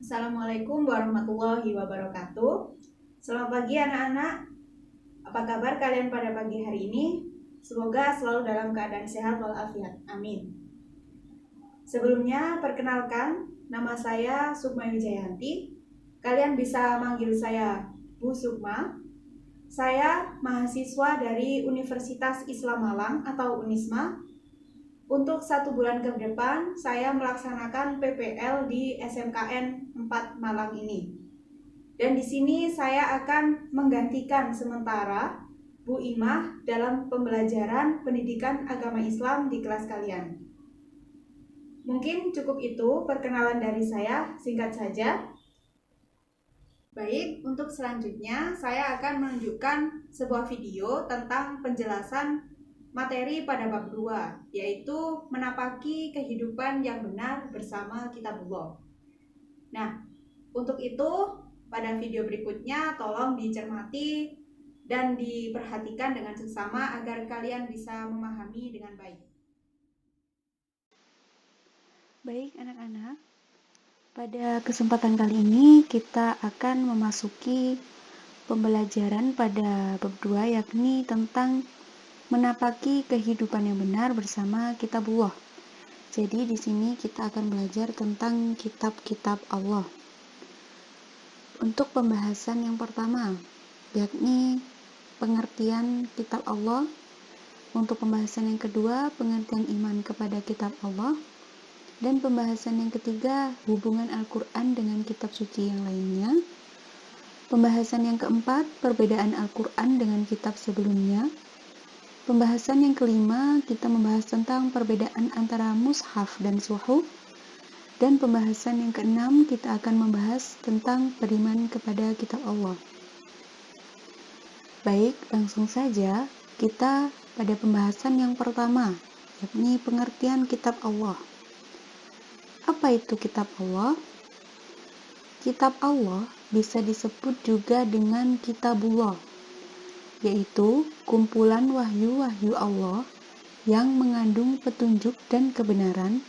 Assalamualaikum warahmatullahi wabarakatuh. Selamat pagi anak-anak. Apa kabar kalian pada pagi hari ini? Semoga selalu dalam keadaan sehat walafiat. Amin. Sebelumnya, perkenalkan, nama saya Sukma Wijayanti. Kalian bisa manggil saya Bu Sukma. Saya mahasiswa dari Universitas Islam Malang atau UNISMA. Untuk 1 bulan ke depan, saya melaksanakan PPL di SMKN 4 Malang ini. Dan di sini saya akan menggantikan sementara Bu Imah dalam pembelajaran pendidikan agama Islam di kelas kalian. Mungkin cukup itu perkenalan dari saya, singkat saja. Baik, untuk selanjutnya saya akan menunjukkan sebuah video tentang penjelasan materi pada bab 2, yaitu menapaki kehidupan yang benar bersama Kitabullah. Nah, untuk itu pada video berikutnya tolong dicermati dan diperhatikan dengan seksama agar kalian bisa memahami dengan baik. Baik anak-anak, pada kesempatan kali ini kita akan memasuki pembelajaran pada bab 2, yakni tentang menapaki kehidupan yang benar bersama Kitabullah. Jadi di sini kita akan belajar tentang kitab-kitab Allah. Untuk pembahasan yang pertama, yakni pengertian kitab Allah. Untuk pembahasan yang kedua, pengertian iman kepada kitab Allah. Dan pembahasan yang ketiga, hubungan Al-Quran dengan kitab suci yang lainnya. Pembahasan yang keempat, perbedaan Al-Quran dengan kitab sebelumnya. Pembahasan yang kelima, kita membahas tentang perbedaan antara mushaf dan suhuf. Dan pembahasan yang keenam, kita akan membahas tentang beriman kepada kitab Allah. Baik, langsung saja kita pada pembahasan yang pertama, yakni pengertian kitab Allah. Apa itu kitab Allah? Kitab Allah bisa disebut juga dengan Kitabullah, yaitu kumpulan wahyu-wahyu Allah yang mengandung petunjuk dan kebenaran.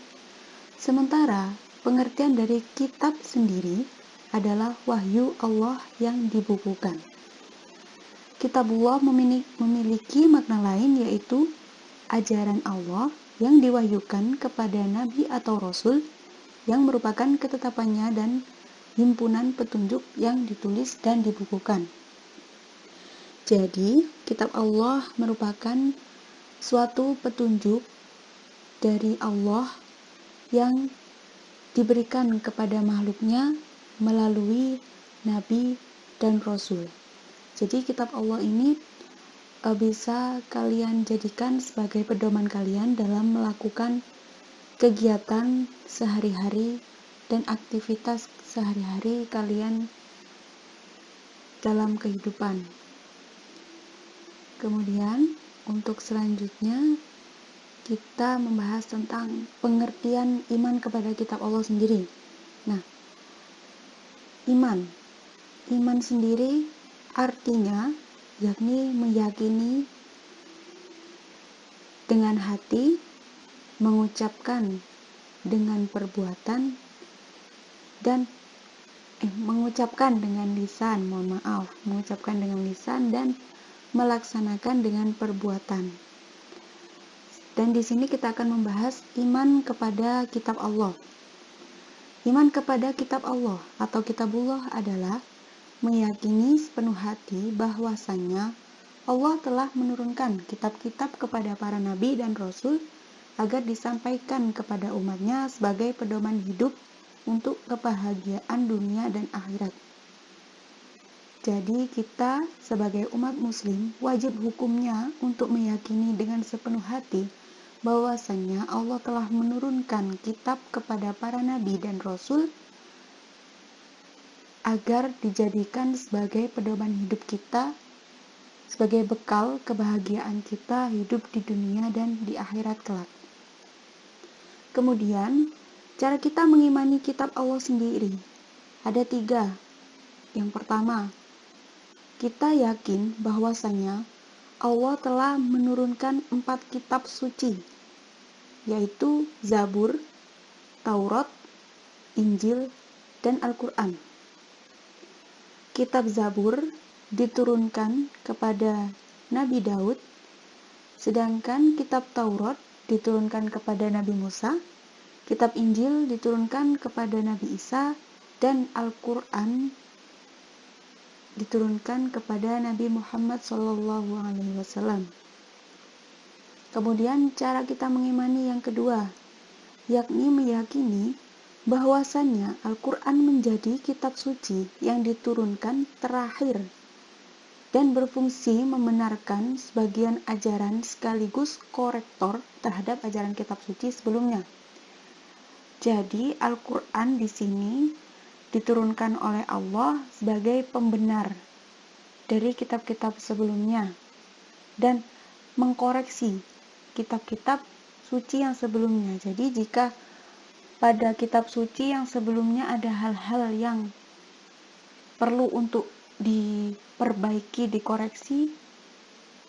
Sementara pengertian dari kitab sendiri adalah wahyu Allah yang dibukukan. Kitabullah memiliki makna lain, yaitu ajaran Allah yang diwahyukan kepada nabi atau rasul yang merupakan ketetapannya dan himpunan petunjuk yang ditulis dan dibukukan. Jadi, kitab Allah merupakan suatu petunjuk dari Allah yang diberikan kepada makhluknya melalui nabi dan rasul. Jadi, kitab Allah ini bisa kalian jadikan sebagai pedoman kalian dalam melakukan kegiatan sehari-hari dan aktivitas sehari-hari kalian dalam kehidupan. Kemudian untuk selanjutnya kita membahas tentang pengertian iman kepada kitab Allah sendiri. Nah, iman sendiri artinya yakni meyakini dengan hati, mengucapkan dengan perbuatan, dan mengucapkan dengan lisan, mengucapkan dengan lisan dan melaksanakan dengan perbuatan. Dan di sini kita akan membahas iman kepada kitab Allah. Iman kepada kitab Allah atau Kitabullah adalah meyakini sepenuh hati bahwasannya Allah telah menurunkan kitab-kitab kepada para nabi dan rasul agar disampaikan kepada umatnya sebagai pedoman hidup untuk kebahagiaan dunia dan akhirat. Jadi kita sebagai umat muslim wajib hukumnya untuk meyakini dengan sepenuh hati bahwasannya Allah telah menurunkan kitab kepada para nabi dan rasul agar dijadikan sebagai pedoman hidup kita, sebagai bekal kebahagiaan kita hidup di dunia dan di akhirat kelak. Kemudian cara kita mengimani kitab Allah sendiri ada 3. Yang pertama, kita yakin bahwasanya Allah telah menurunkan 4 kitab suci, yaitu Zabur, Taurat, Injil, dan Al-Quran. Kitab Zabur diturunkan kepada Nabi Daud, sedangkan kitab Taurat diturunkan kepada Nabi Musa, kitab Injil diturunkan kepada Nabi Isa, dan Al-Quran diturunkan kepada Nabi Muhammad SAW. Kemudian cara kita mengimani yang kedua, yakni meyakini bahwasannya Al-Quran menjadi kitab suci yang diturunkan terakhir dan berfungsi membenarkan sebagian ajaran sekaligus korektor terhadap ajaran kitab suci sebelumnya. Jadi Al-Quran di sini diturunkan oleh Allah sebagai pembenar dari kitab-kitab sebelumnya dan mengkoreksi kitab-kitab suci yang sebelumnya. Jadi jika pada kitab suci yang sebelumnya ada hal-hal yang perlu untuk diperbaiki, dikoreksi,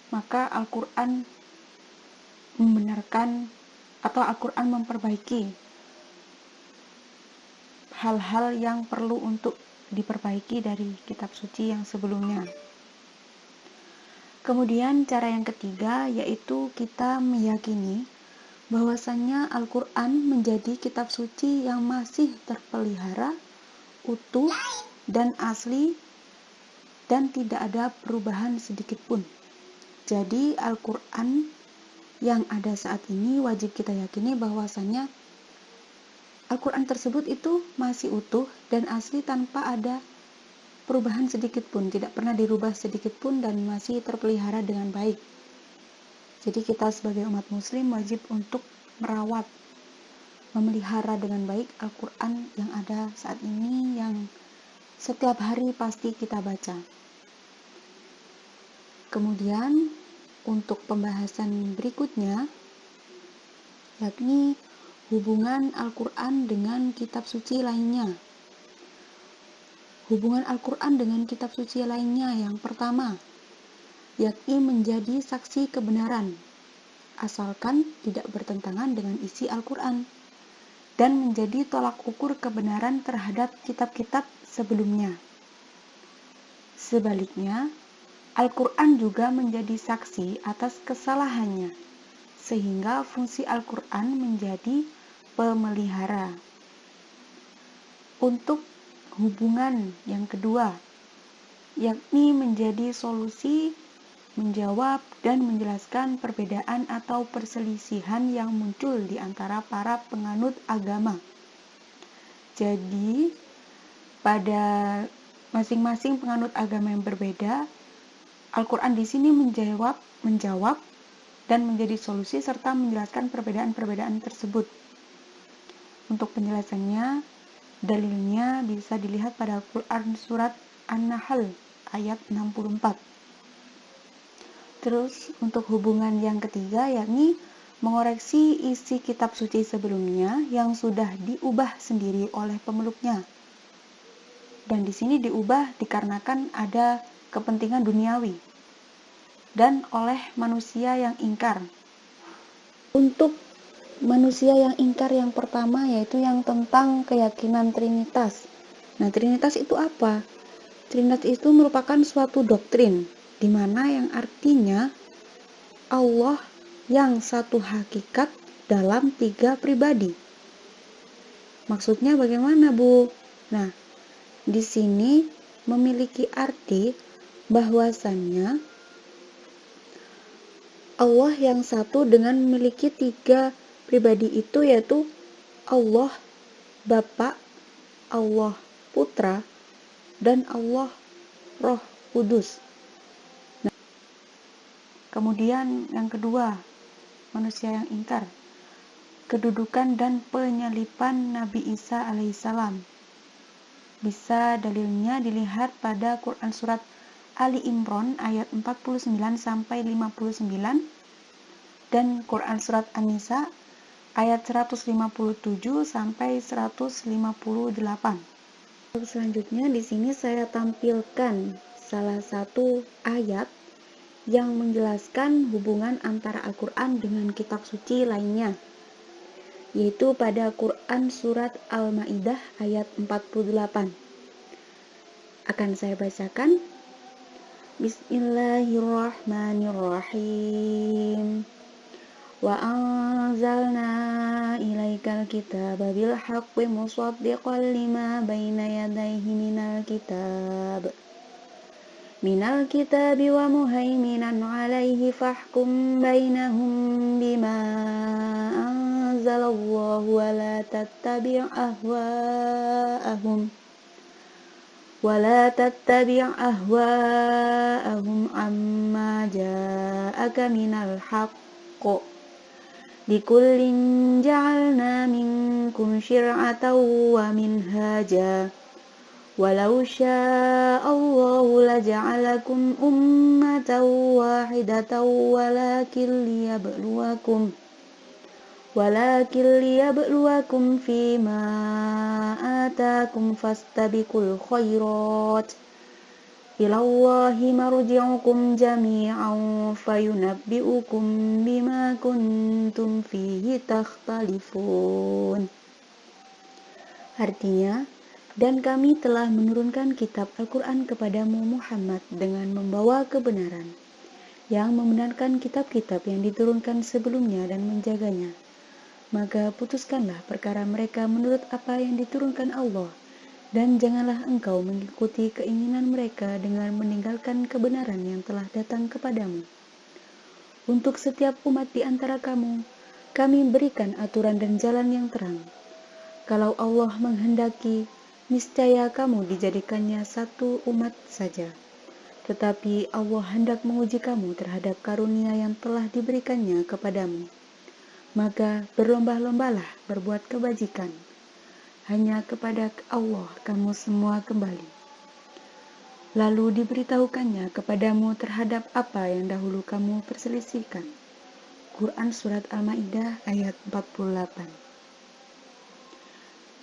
maka Al-Quran membenarkan atau Al-Quran memperbaiki hal-hal yang perlu untuk diperbaiki dari kitab suci yang sebelumnya. Kemudian cara yang ketiga yaitu kita meyakini bahwasannya Al-Quran menjadi kitab suci yang masih terpelihara, utuh, dan asli, dan tidak ada perubahan sedikit pun. Jadi Al-Quran yang ada saat ini wajib kita yakini bahwasannya Al-Quran tersebut itu masih utuh dan asli tanpa ada perubahan sedikit pun, tidak pernah dirubah sedikit pun dan masih terpelihara dengan baik. Jadi kita sebagai umat muslim wajib untuk merawat, memelihara dengan baik Al-Quran yang ada saat ini, yang setiap hari pasti kita baca. Kemudian untuk pembahasan berikutnya, yakni hubungan Al-Quran dengan kitab suci lainnya. Hubungan Al-Quran dengan kitab suci lainnya yang pertama, yakni menjadi saksi kebenaran, asalkan tidak bertentangan dengan isi Al-Quran, dan menjadi tolak ukur kebenaran terhadap kitab-kitab sebelumnya. Sebaliknya, Al-Quran juga menjadi saksi atas kesalahannya, sehingga fungsi Al-Quran menjadi pemelihara. Untuk hubungan yang kedua, yakni menjadi solusi, menjawab, dan menjelaskan perbedaan atau perselisihan yang muncul di antara para penganut agama. Jadi, pada masing-masing penganut agama yang berbeda, Al-Quran di sini menjawab dan menjadi solusi serta menjelaskan perbedaan-perbedaan tersebut. Untuk penjelasannya, dalilnya bisa dilihat pada Al-Quran surat An-Nahl ayat 64. Terus untuk hubungan yang ketiga yakni mengoreksi isi kitab suci sebelumnya yang sudah diubah sendiri oleh pemeluknya. Dan di sini diubah dikarenakan ada kepentingan duniawi dan oleh manusia yang ingkar. Untuk manusia yang ingkar yang pertama yaitu yang tentang keyakinan Trinitas. Nah, Trinitas itu apa? Trinitas itu merupakan suatu doktrin di mana yang artinya Allah yang satu hakikat dalam 3 pribadi. Maksudnya bagaimana, Bu? Nah, di sini memiliki arti bahwasannya Allah yang satu dengan memiliki 3 pribadi itu yaitu Allah Bapa, Allah Putra, dan Allah Roh Kudus. Nah, kemudian yang kedua, manusia yang ingkar, kedudukan dan penyalipan Nabi Isa alaihissalam. Bisa dalilnya dilihat pada Quran surat Ali Imran ayat 49 sampai 59 dan Quran surat An-Nisa ayat 157 sampai 158. Selanjutnya di sini saya tampilkan salah satu ayat yang menjelaskan hubungan antara Al-Quran dengan kitab suci lainnya. yaitu pada Quran Surat Al-Ma'idah ayat 48. Akan saya bacakan. Bismillahirrahmanirrahim. Wa anzalna ilaikal kitaba bil haqqi musaddiqan lima baina yadayhi minal kitabi wa muhaiminan alaihi fahkum bainahum bima anzalallahu wa la tattabi' ahwa'ahum amma ja'aka minal haqq likullin ja'alna minkum syir'atan wa minhaja walau sya'allahu laja'alakum ummatan wahidatan walakin liyabluwakum fima atakum fastabiqul khairat ilallahi marji'ukum jami'an fayunabbi'ukum bima kuntum fihi takhtalifun. Artinya, dan kami telah menurunkan kitab Al-Quran kepadamu Muhammad dengan membawa kebenaran, yang membenarkan kitab-kitab yang diturunkan sebelumnya dan menjaganya. Maka putuskanlah perkara mereka menurut apa yang diturunkan Allah, dan janganlah engkau mengikuti keinginan mereka dengan meninggalkan kebenaran yang telah datang kepadamu. Untuk setiap umat di antara kamu, kami berikan aturan dan jalan yang terang. Kalau Allah menghendaki, niscaya kamu dijadikannya satu umat saja. Tetapi Allah hendak menguji kamu terhadap karunia yang telah diberikannya kepadamu. Maka berlomba-lombalah berbuat kebajikan. Hanya kepada Allah kamu semua kembali. Lalu diberitahukannya kepadamu terhadap apa yang dahulu kamu perselisihkan. Quran Surat Al-Ma'idah ayat 48.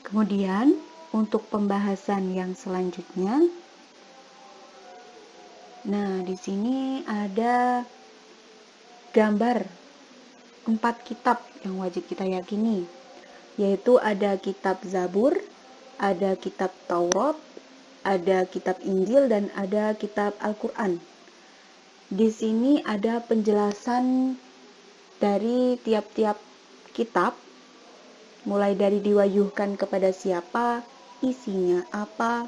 Kemudian, untuk pembahasan yang selanjutnya, nah di sini ada gambar 4 kitab yang wajib kita yakini, yaitu ada kitab Zabur, ada kitab Taurat, ada kitab Injil, dan ada kitab Al-Quran. Di sini ada penjelasan dari tiap-tiap kitab, mulai dari diwahyukan kepada siapa, isinya apa,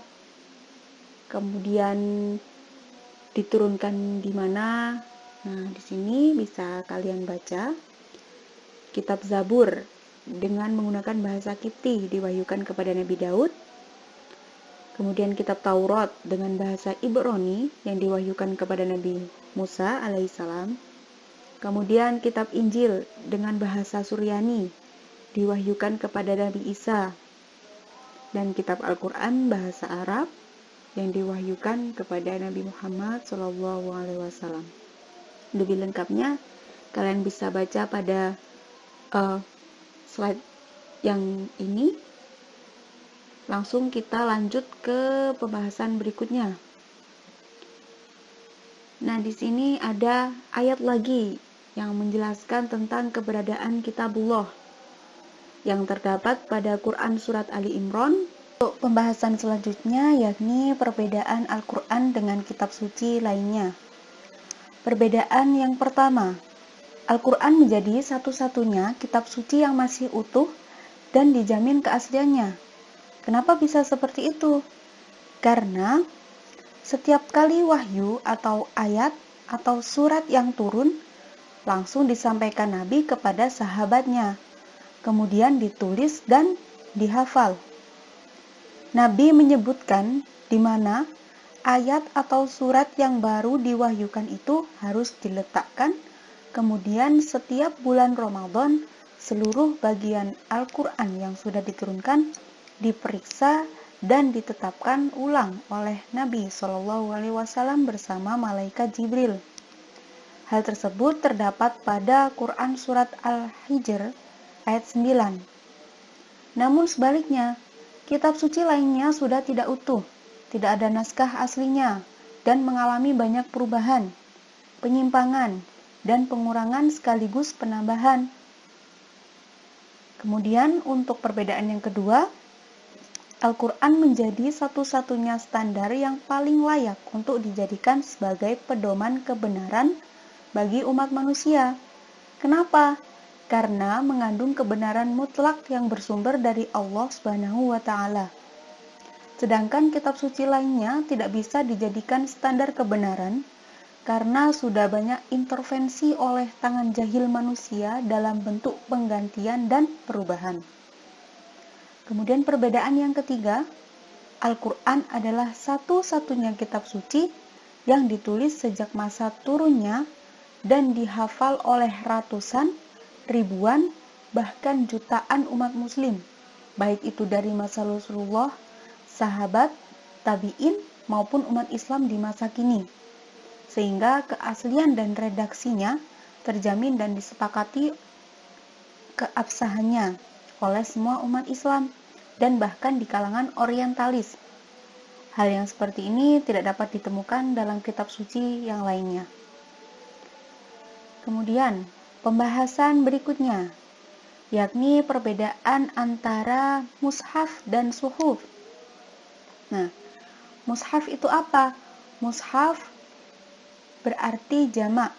kemudian diturunkan di mana. Nah, di sini bisa kalian baca. Kitab Zabur dengan menggunakan bahasa Kipti diwahyukan kepada Nabi Daud. Kemudian kitab Taurat dengan bahasa Ibrani yang diwahyukan kepada Nabi Musa alaihissalam. Kemudian kitab Injil dengan bahasa Suryani diwahyukan kepada Nabi Isa. Dan kitab Al-Quran bahasa Arab yang diwahyukan kepada Nabi Muhammad SAW. Lebih lengkapnya kalian bisa baca pada slide yang ini. Langsung kita lanjut ke pembahasan berikutnya. Nah, di sini ada ayat lagi yang menjelaskan tentang keberadaan kitabullah yang terdapat pada Quran Surat Ali Imran. Untuk pembahasan selanjutnya yakni perbedaan Al-Quran dengan kitab suci lainnya. Perbedaan yang pertama, Al-Quran menjadi satu-satunya kitab suci yang masih utuh dan dijamin keasliannya. Kenapa bisa seperti itu? Karena setiap kali wahyu atau ayat atau surat yang turun langsung disampaikan Nabi kepada sahabatnya, kemudian ditulis dan dihafal. Nabi menyebutkan di mana ayat atau surat yang baru diwahyukan itu harus diletakkan. Kemudian setiap bulan Ramadan, seluruh bagian Al-Quran yang sudah diturunkan diperiksa dan ditetapkan ulang oleh Nabi SAW bersama malaikat Jibril. Hal tersebut terdapat pada Quran Surat Al-Hijr ayat 9. Namun sebaliknya, kitab suci lainnya sudah tidak utuh, tidak ada naskah aslinya, dan mengalami banyak perubahan, penyimpangan, dan pengurangan sekaligus penambahan. Kemudian untuk perbedaan yang kedua, Al-Quran menjadi satu-satunya standar yang paling layak untuk dijadikan sebagai pedoman kebenaran bagi umat manusia. Kenapa? Karena mengandung kebenaran mutlak yang bersumber dari Allah Subhanahu wa Ta'ala. Sedangkan kitab suci lainnya tidak bisa dijadikan standar kebenaran karena sudah banyak intervensi oleh tangan jahil manusia dalam bentuk penggantian dan perubahan. Kemudian perbedaan yang ketiga, Al-Quran adalah satu-satunya kitab suci yang ditulis sejak masa turunnya dan dihafal oleh ratusan, ribuan, bahkan jutaan umat muslim, baik itu dari masa Rasulullah, sahabat, tabi'in, maupun umat Islam di masa kini. Sehingga keaslian dan redaksinya terjamin dan disepakati keabsahannya oleh semua umat Islam dan bahkan di kalangan orientalis. Hal yang seperti ini tidak dapat ditemukan dalam kitab suci yang lainnya. Kemudian, pembahasan berikutnya, yakni perbedaan antara mushaf dan suhuf. Nah, mushaf itu apa? Mushaf berarti jamak.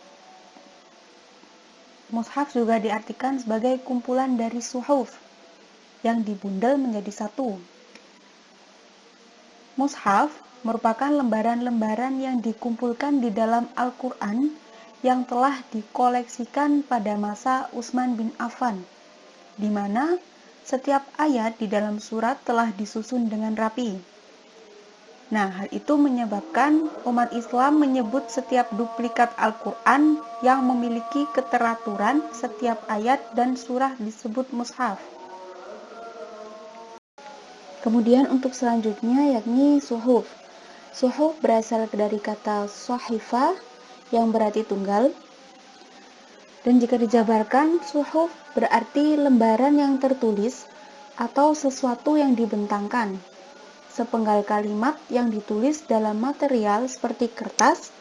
Mushaf juga diartikan sebagai kumpulan dari suhuf yang dibundel menjadi satu. Mushaf merupakan lembaran-lembaran yang dikumpulkan di dalam Al-Quran yang telah dikoleksikan pada masa Utsman bin Affan, di mana setiap ayat di dalam surat telah disusun dengan rapi. Nah, hal itu menyebabkan umat Islam menyebut setiap duplikat Al-Quran yang memiliki keteraturan setiap ayat dan surah disebut mushaf. Kemudian untuk selanjutnya yakni suhuf. Suhuf berasal dari kata sahifa yang berarti tunggal. Dan jika dijabarkan, suhuf berarti lembaran yang tertulis atau sesuatu yang dibentangkan. Sepenggal kalimat yang ditulis dalam material seperti kertas,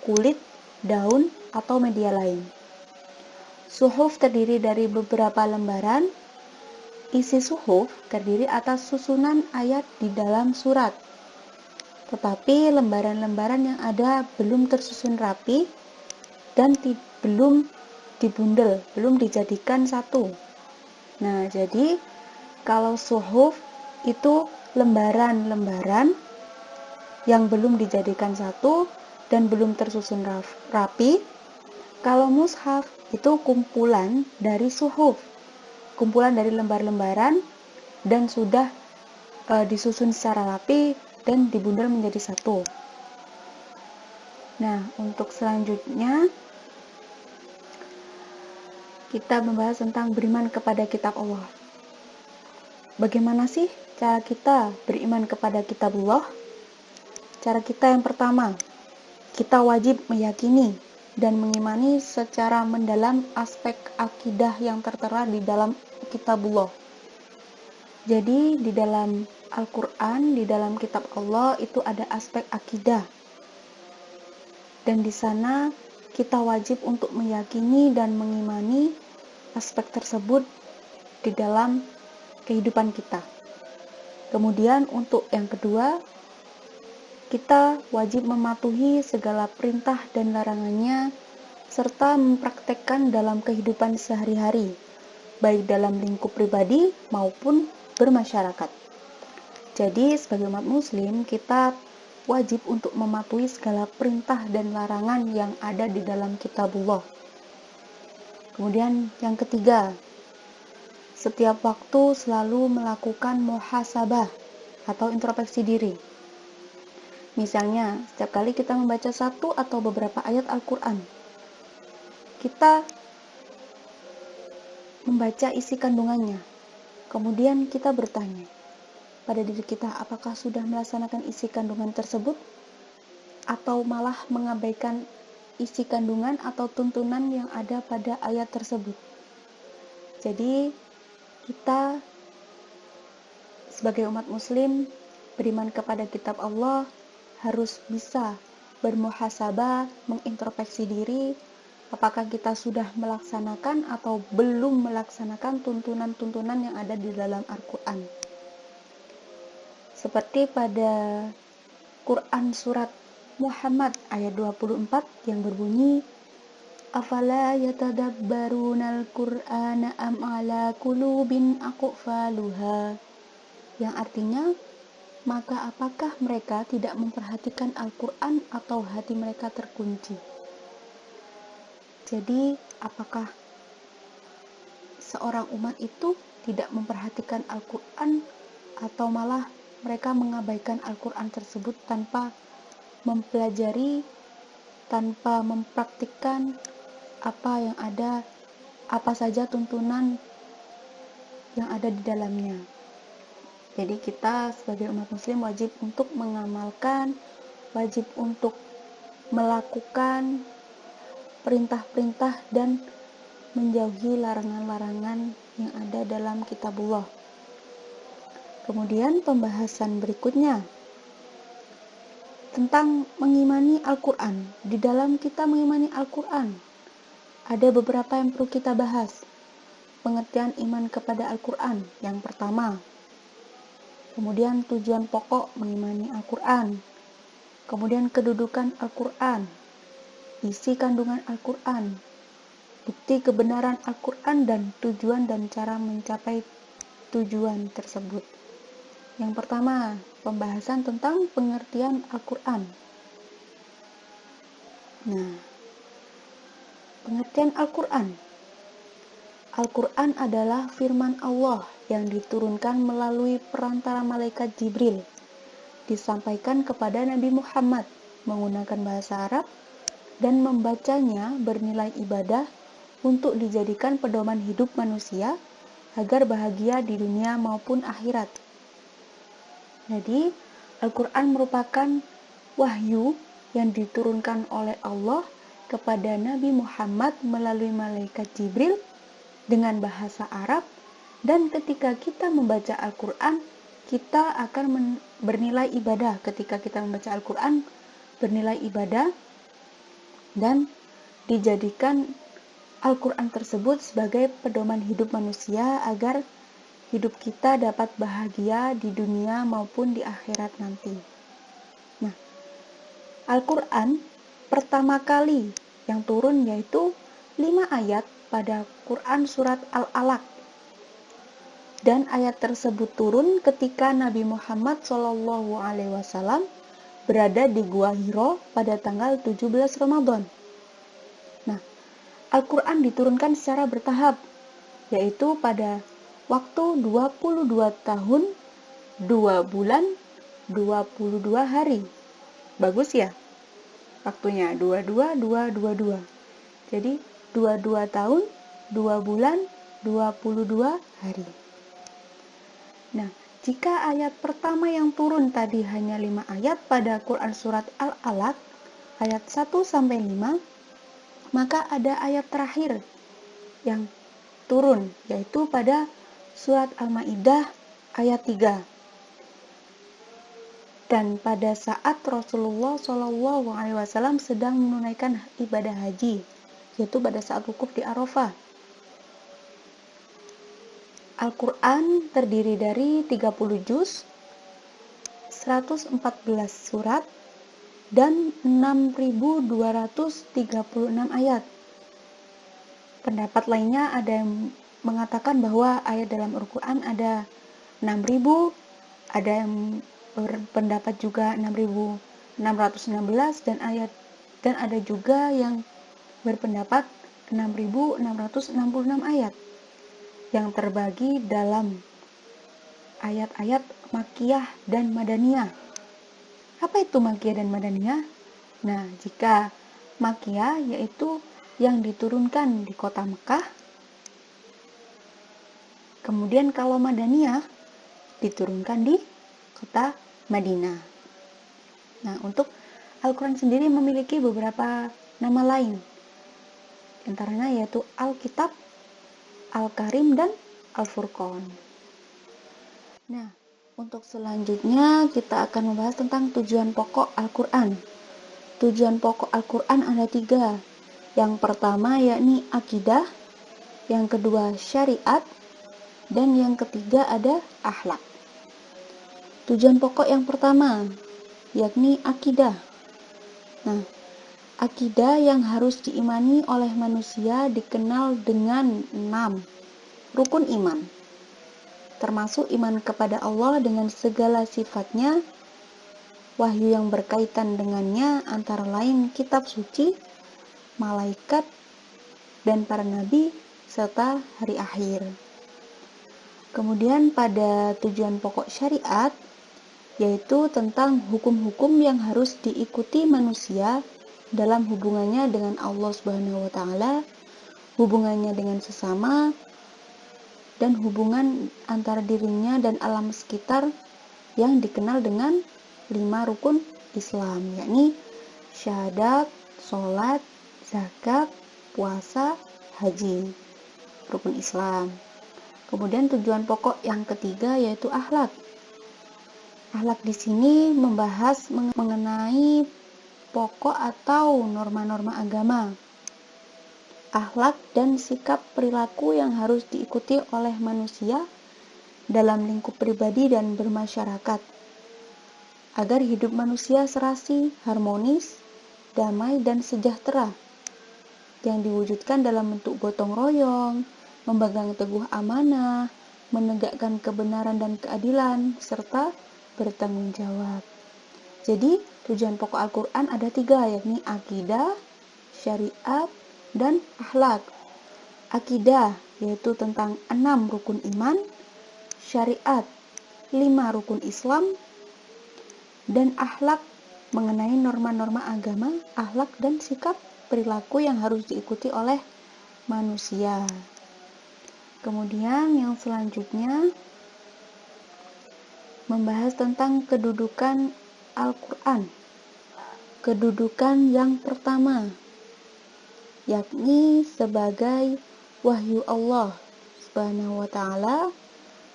kulit, daun, atau media lain. Suhuf terdiri dari beberapa lembaran. Isi suhuf terdiri atas susunan ayat di dalam surat. Tetapi lembaran-lembaran yang ada belum tersusun rapi dan belum dibundel, belum dijadikan satu. Nah, jadi kalau suhuf itu lembaran-lembaran yang belum dijadikan satu dan belum tersusun rapi. Kalau mushaf itu kumpulan dari suhuf, kumpulan dari lembar-lembaran dan sudah disusun secara rapi dan dibundel menjadi satu. Nah, untuk selanjutnya kita membahas tentang beriman kepada kitab Allah. Bagaimana sih cara kita beriman kepada kitab Allah? Cara kita yang pertama, kita wajib meyakini dan mengimani secara mendalam aspek akidah yang tertera di dalam kitabullah. Jadi di dalam Al-Quran, di dalam kitab Allah itu ada aspek akidah. Dan di sana kita wajib untuk meyakini dan mengimani aspek tersebut di dalam kehidupan kita. Kemudian untuk yang kedua, kita wajib mematuhi segala perintah dan larangannya serta mempraktekkan dalam kehidupan sehari-hari, baik dalam lingkup pribadi maupun bermasyarakat. Jadi sebagai umat muslim, kita wajib untuk mematuhi segala perintah dan larangan yang ada di dalam kitabullah. Kemudian yang ketiga, setiap waktu selalu melakukan muhasabah atau introspeksi diri. Misalnya, setiap kali kita membaca satu atau beberapa ayat Al-Quran, kita membaca isi kandungannya. Kemudian kita bertanya pada diri kita, apakah sudah melaksanakan isi kandungan tersebut? Atau malah mengabaikan isi kandungan atau tuntunan yang ada pada ayat tersebut. Jadi, kita sebagai umat muslim beriman kepada kitab Allah harus bisa bermuhasabah, mengintrospeksi diri, apakah kita sudah melaksanakan atau belum melaksanakan tuntunan-tuntunan yang ada di dalam Al-Quran. Seperti pada Quran surat Muhammad ayat 24 yang berbunyi, afala yatadabbarunal Qur'ana am ala qulubin aqfaluha, yang artinya, maka apakah mereka tidak memperhatikan Al-Quran atau hati mereka terkunci? Jadi, apakah seorang umat itu tidak memperhatikan Al-Quran atau malah mereka mengabaikan Al-Quran tersebut tanpa mempelajari, tanpa mempraktikkan apa yang ada, apa saja tuntunan yang ada di dalamnya. Jadi kita sebagai umat muslim wajib untuk mengamalkan, wajib untuk melakukan perintah-perintah dan menjauhi larangan-larangan yang ada dalam kitabullah. Kemudian pembahasan berikutnya tentang mengimani Al-Quran. Di dalam kita mengimani Al-Quran, ada beberapa yang perlu kita bahas. Pengertian iman kepada Al-Quran yang pertama. Kemudian tujuan pokok mengimani Al-Quran. Kemudian kedudukan Al-Quran, isi kandungan Al-Quran, bukti kebenaran Al-Quran, dan tujuan dan cara mencapai tujuan tersebut. Yang pertama, pembahasan tentang pengertian Al-Quran. Nah, pengertian Al-Quran. Al-Quran adalah firman Allah yang diturunkan melalui perantara malaikat Jibril, disampaikan kepada Nabi Muhammad menggunakan bahasa Arab, dan membacanya bernilai ibadah untuk dijadikan pedoman hidup manusia agar bahagia di dunia maupun akhirat. Jadi, Al-Quran merupakan wahyu yang diturunkan oleh Allah kepada Nabi Muhammad melalui malaikat Jibril dengan bahasa Arab, dan ketika kita membaca Al-Quran, kita akan bernilai ibadah. Ketika kita membaca Al-Quran, bernilai ibadah, dan dijadikan Al-Quran tersebut sebagai pedoman hidup manusia agar hidup kita dapat bahagia di dunia maupun di akhirat nanti. Nah, Al-Quran pertama kali yang turun yaitu 5 ayat pada Quran surat Al-Alaq. Dan ayat tersebut turun ketika Nabi Muhammad SAW berada di Gua Hiro pada tanggal 17 Ramadan. Nah, Al-Quran diturunkan secara bertahap, yaitu pada waktu 22 tahun, 2 bulan, 22 hari. Bagus ya? Waktunya 22. Jadi 22 tahun, 2 bulan, 22 hari. Nah, jika ayat pertama yang turun tadi hanya 5 ayat pada Quran surat Al-Alaq, ayat 1 sampai 5, maka ada ayat terakhir yang turun, yaitu pada surat Al-Maidah ayat 3. Dan pada saat Rasulullah SAW sedang menunaikan ibadah haji, yaitu pada saat wukuf di Arafah. Al-Quran terdiri dari 30 juz, 114 surat, dan 6.236 ayat. Pendapat lainnya ada yang mengatakan bahwa ayat dalam Al-Quran ada 6.000, ada yang berpendapat juga 6.616, dan ada juga yang berpendapat 6.666 ayat yang terbagi dalam ayat-ayat Makkiyah dan Madaniyah. Apa itu Makkiyah dan Madaniyah? Nah, jika Makkiyah yaitu yang diturunkan di kota Mekah. Kemudian kalau Madaniyah diturunkan di kota Madinah. Nah, untuk Al-Quran sendiri memiliki beberapa nama lain. Antaranya yaitu Al-Kitab, Al-Karim, dan Al-Furqan. Nah, untuk selanjutnya kita akan membahas tentang tujuan pokok Al-Quran. Tujuan pokok Al-Quran ada 3. Yang pertama yakni akidah, yang kedua syariat, dan yang ketiga ada akhlak. Tujuan pokok yang pertama yakni akidah. Nah, akidah yang harus diimani oleh manusia dikenal dengan 6 rukun iman, termasuk iman kepada Allah dengan segala sifatnya, wahyu yang berkaitan dengannya antara lain kitab suci, malaikat, dan para nabi, serta hari akhir. Kemudian pada tujuan pokok syariat, yaitu tentang hukum-hukum yang harus diikuti manusia dalam hubungannya dengan Allah Subhanahu wa Ta'ala, hubungannya dengan sesama, dan hubungan antara dirinya dan alam sekitar yang dikenal dengan 5 rukun Islam, yakni syahadat, sholat, zakat, puasa, haji, rukun Islam. Kemudian tujuan pokok yang ketiga yaitu akhlak. Akhlak di sini membahas mengenai pokok atau norma-norma agama. Akhlak dan sikap perilaku yang harus diikuti oleh manusia dalam lingkup pribadi dan bermasyarakat, agar hidup manusia serasi, harmonis, damai, dan sejahtera, yang diwujudkan dalam bentuk gotong royong, memegang teguh amanah, menegakkan kebenaran dan keadilan, serta bertanggung jawab. Jadi, tujuan pokok Al-Quran ada 3, yakni akidah, syariat, dan akhlak. Akidah yaitu tentang 6 rukun iman, syariat 5 rukun Islam, dan akhlak mengenai norma-norma agama, akhlak dan sikap perilaku yang harus diikuti oleh manusia. Kemudian yang selanjutnya membahas tentang kedudukan Al-Quran. Kedudukan yang pertama yakni sebagai wahyu Allah Subhanahu wa Ta'ala.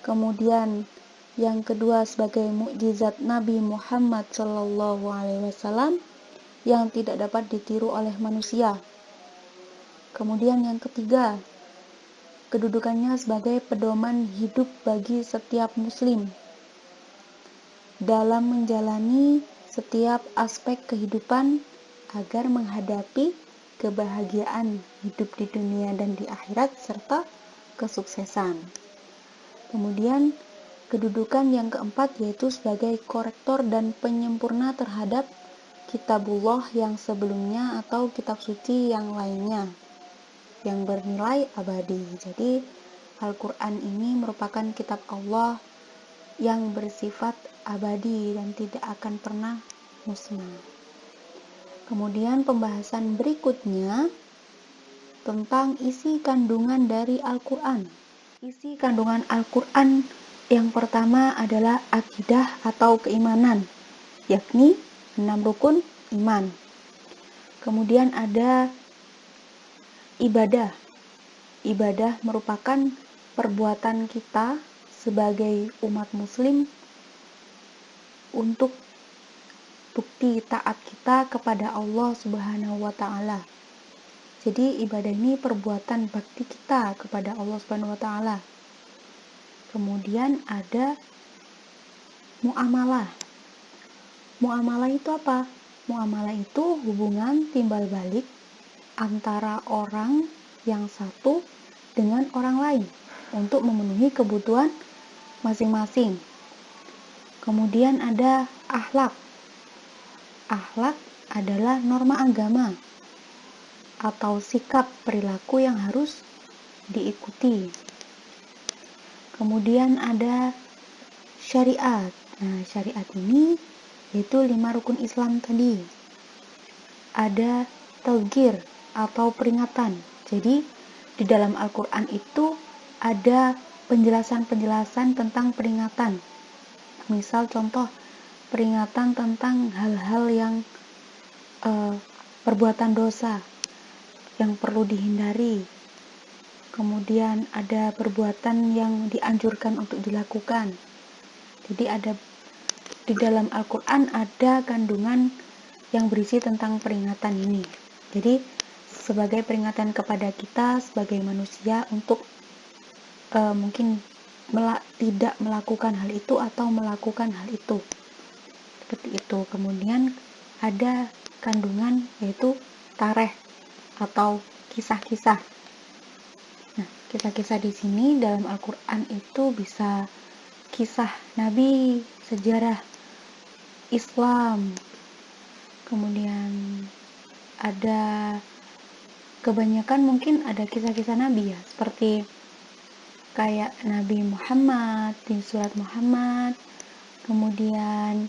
Kemudian yang kedua sebagai mukjizat Nabi Muhammad Shallallahu Alaihi Wasallam yang tidak dapat ditiru oleh manusia. Kemudian yang ketiga, kedudukannya sebagai pedoman hidup bagi setiap muslim dalam menjalani setiap aspek kehidupan agar menghadapi kebahagiaan hidup di dunia dan di akhirat serta kesuksesan. Kemudian kedudukan yang keempat yaitu sebagai korektor dan penyempurna terhadap kitabullah yang sebelumnya atau kitab suci yang lainnya yang bernilai abadi. Jadi Al-Quran ini merupakan kitab Allah yang bersifat abadi dan tidak akan pernah musnah. Kemudian pembahasan berikutnya tentang isi kandungan dari Al-Quran. Isi kandungan Al-Quran yang pertama adalah akidah atau keimanan, yakni 6 rukun iman. Kemudian ada ibadah. Ibadah merupakan perbuatan kita sebagai umat muslim untuk bukti taat kita kepada Allah Subhanahu wa Ta'ala. Jadi ibadah ini perbuatan bakti kita kepada Allah Subhanahu wa Ta'ala. Kemudian ada muamalah. Muamalah itu apa? Muamalah itu hubungan timbal balik antara orang yang satu dengan orang lain untuk memenuhi kebutuhan masing-masing. Kemudian ada akhlak. Akhlak adalah norma agama atau sikap perilaku yang harus diikuti. Kemudian ada syariat. Nah, syariat ini yaitu 5 rukun Islam tadi. Ada tauqir atau peringatan. Jadi di dalam Al-Quran itu ada penjelasan-penjelasan tentang peringatan. Misal contoh peringatan tentang hal-hal yang perbuatan dosa yang perlu dihindari. Kemudian ada perbuatan yang dianjurkan untuk dilakukan. Jadi ada di dalam Al-Quran ada kandungan yang berisi tentang peringatan ini. Jadi sebagai peringatan kepada kita sebagai manusia untuk mungkin tidak melakukan hal itu atau melakukan hal itu, seperti itu. Kemudian ada kandungan yaitu tareh atau kisah-kisah. Nah, kisah-kisah di sini dalam Al-Quran itu bisa kisah Nabi, sejarah Islam, kemudian ada kebanyakan mungkin ada kisah-kisah Nabi ya, seperti kayak Nabi Muhammad di surat Muhammad, kemudian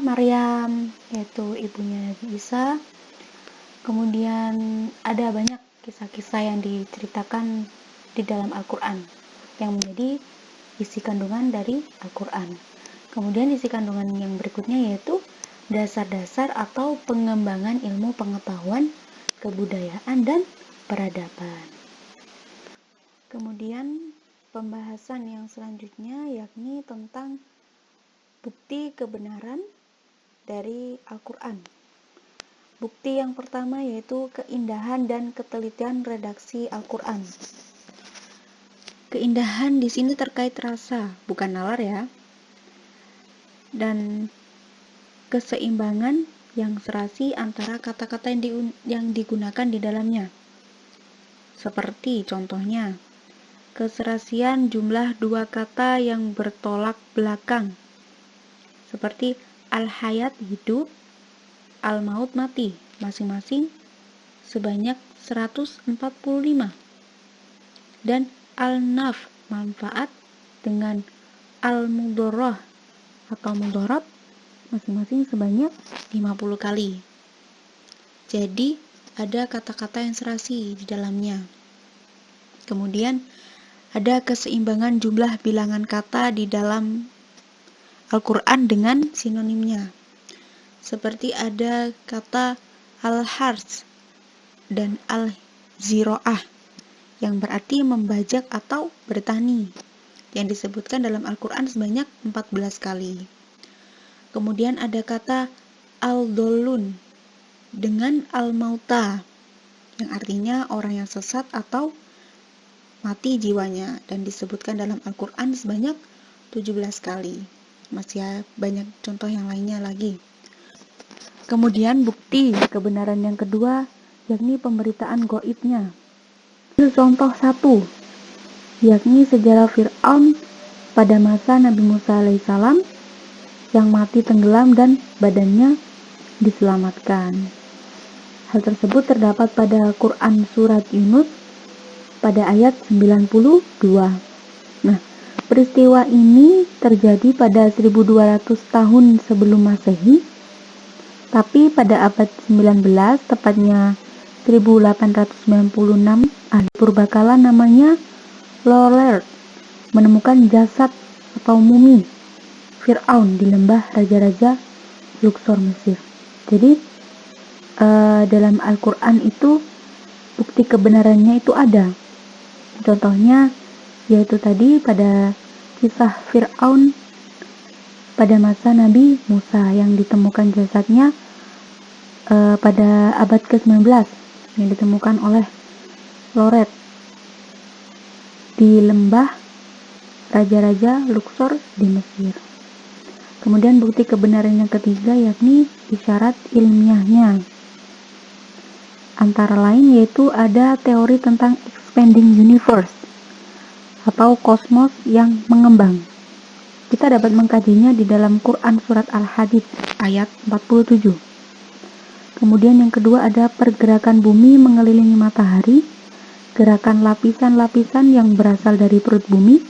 Maryam yaitu ibunya Nabi Isa, kemudian ada banyak kisah-kisah yang diceritakan di dalam Al-Quran yang menjadi isi kandungan dari Al-Quran. Kemudian isi kandungan yang berikutnya yaitu dasar-dasar atau pengembangan ilmu pengetahuan, kebudayaan, dan peradaban. Kemudian pembahasan yang selanjutnya yakni tentang bukti kebenaran dari Al-Quran. Bukti yang pertama yaitu keindahan dan ketelitian redaksi Al-Quran. Keindahan di sini terkait rasa, bukan nalar ya. Dan keseimbangan yang serasi antara kata-kata yang digunakan di dalamnya. Seperti contohnya, keserasian jumlah dua kata yang bertolak belakang. Seperti al-hayat hidup, al-maut mati, masing-masing sebanyak 145. Dan al-naf manfaat dengan al-mudorah atau mudorab masing-masing sebanyak 50 kali. Jadi ada kata-kata yang serasi di dalamnya. Kemudian ada keseimbangan jumlah bilangan kata di dalam Al-Quran dengan sinonimnya. Seperti ada kata al-hars dan al-ziro'ah yang berarti membajak atau bertani, yang disebutkan dalam Al-Quran sebanyak 14 kali. Kemudian ada kata al-dolun dengan al-mauta, yang artinya orang yang sesat atau mati jiwanya, dan disebutkan dalam Al-Quran sebanyak 17 kali. Masih banyak contoh yang lainnya lagi. Kemudian bukti kebenaran yang kedua yakni pemberitaan gaibnya. Contoh 1 yakni sejarah Fir'aun pada masa Nabi Musa alaihissalam yang mati tenggelam dan badannya diselamatkan. Hal tersebut terdapat pada Quran surat Yunus pada ayat 92. Nah, peristiwa ini terjadi pada 1200 tahun sebelum Masehi, tapi pada abad 19, tepatnya 1896, ahli purbakala namanya Lolert menemukan jasad atau mumi Fir'aun di lembah raja-raja Luxor, Mesir. Jadi dalam Al-Quran itu bukti kebenarannya itu ada. Contohnya yaitu tadi pada kisah Fir'aun pada masa Nabi Musa yang ditemukan jasadnya pada abad ke-19 yang ditemukan oleh Loret di lembah raja-raja Luxor di Mesir. Kemudian bukti kebenaran yang ketiga yakni isyarat ilmiahnya. Antara lain yaitu ada teori tentang expanding universe atau kosmos yang mengembang. Kita dapat mengkajinya di dalam Quran surat Al-Hadid ayat 47. Kemudian yang kedua ada pergerakan bumi mengelilingi matahari, gerakan lapisan-lapisan yang berasal dari perut bumi,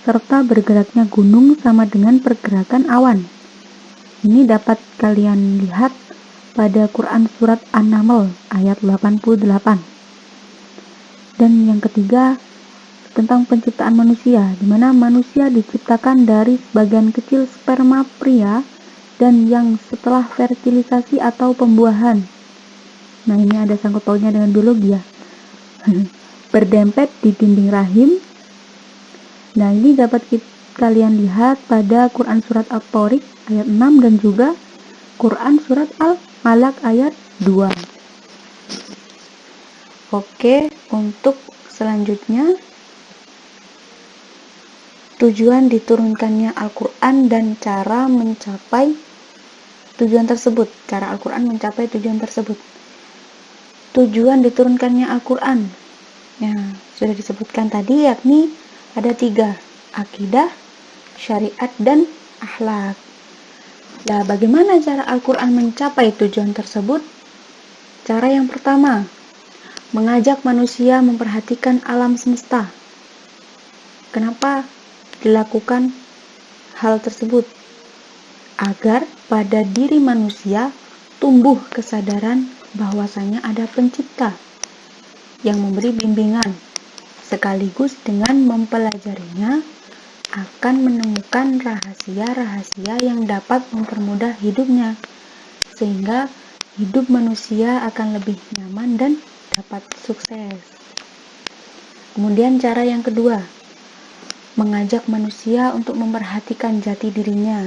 serta bergeraknya gunung sama dengan pergerakan awan. Ini dapat kalian lihat pada Quran surat An-Naml ayat 88. Dan yang ketiga tentang penciptaan manusia, di mana manusia diciptakan dari sebagian kecil sperma pria dan yang setelah fertilisasi atau pembuahan. Nah, ini ada sangkut pautnya dengan biologi ya. Berdempet di dinding rahim. Nah, ini dapat kalian lihat pada Quran surat At-Tariq ayat 6 dan juga Quran surat Al-Alaq ayat 2. Oke, untuk selanjutnya tujuan diturunkannya Al-Quran dan cara mencapai tujuan tersebut. Cara Al-Quran mencapai tujuan tersebut. Tujuan diturunkannya Al-Quran, ya, sudah disebutkan tadi, yakni ada 3, akidah, syariat, dan akhlak. Nah, bagaimana cara Al-Quran mencapai tujuan tersebut? Cara yang pertama, mengajak manusia memperhatikan alam semesta. Kenapa dilakukan hal tersebut? Agar pada diri manusia tumbuh kesadaran bahwasanya ada pencipta yang memberi bimbingan, sekaligus dengan mempelajarinya akan menemukan rahasia-rahasia yang dapat mempermudah hidupnya, sehingga hidup manusia akan lebih nyaman dan dapat sukses. Kemudian cara yang kedua, mengajak manusia untuk memperhatikan jati dirinya,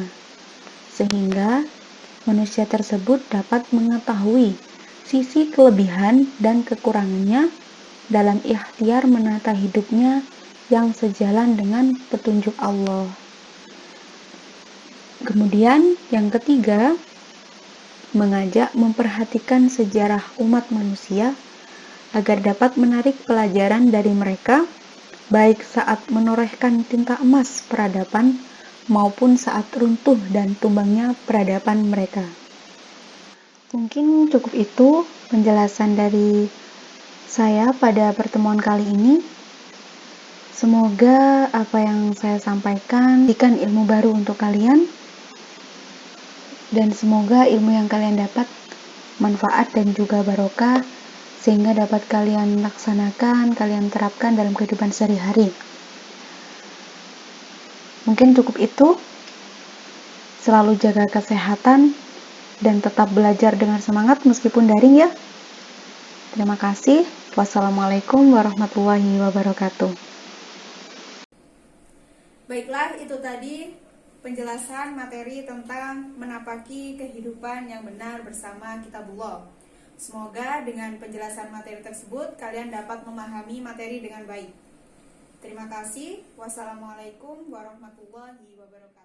sehingga manusia tersebut dapat mengetahui sisi kelebihan dan kekurangannya dalam ikhtiar menata hidupnya yang sejalan dengan petunjuk Allah. Kemudian yang ketiga, mengajak memperhatikan sejarah umat manusia agar dapat menarik pelajaran dari mereka, baik saat menorehkan tinta emas peradaban maupun saat runtuh dan tumbangnya peradaban mereka. Mungkin cukup itu penjelasan dari saya pada pertemuan kali ini. Semoga apa yang saya sampaikan memberikan ilmu baru untuk kalian, dan semoga ilmu yang kalian dapat manfaat dan juga barokah, sehingga dapat kalian laksanakan, kalian terapkan dalam kehidupan sehari-hari. Mungkin cukup itu. Selalu jaga kesehatan dan tetap belajar dengan semangat meskipun daring ya. Terima kasih. Wassalamualaikum warahmatullahi wabarakatuh. Baiklah, itu tadi penjelasan materi tentang menapaki kehidupan yang benar bersama Kitabullah. Semoga dengan penjelasan materi tersebut kalian dapat memahami materi dengan baik. Terima kasih. Wassalamualaikum warahmatullahi wabarakatuh.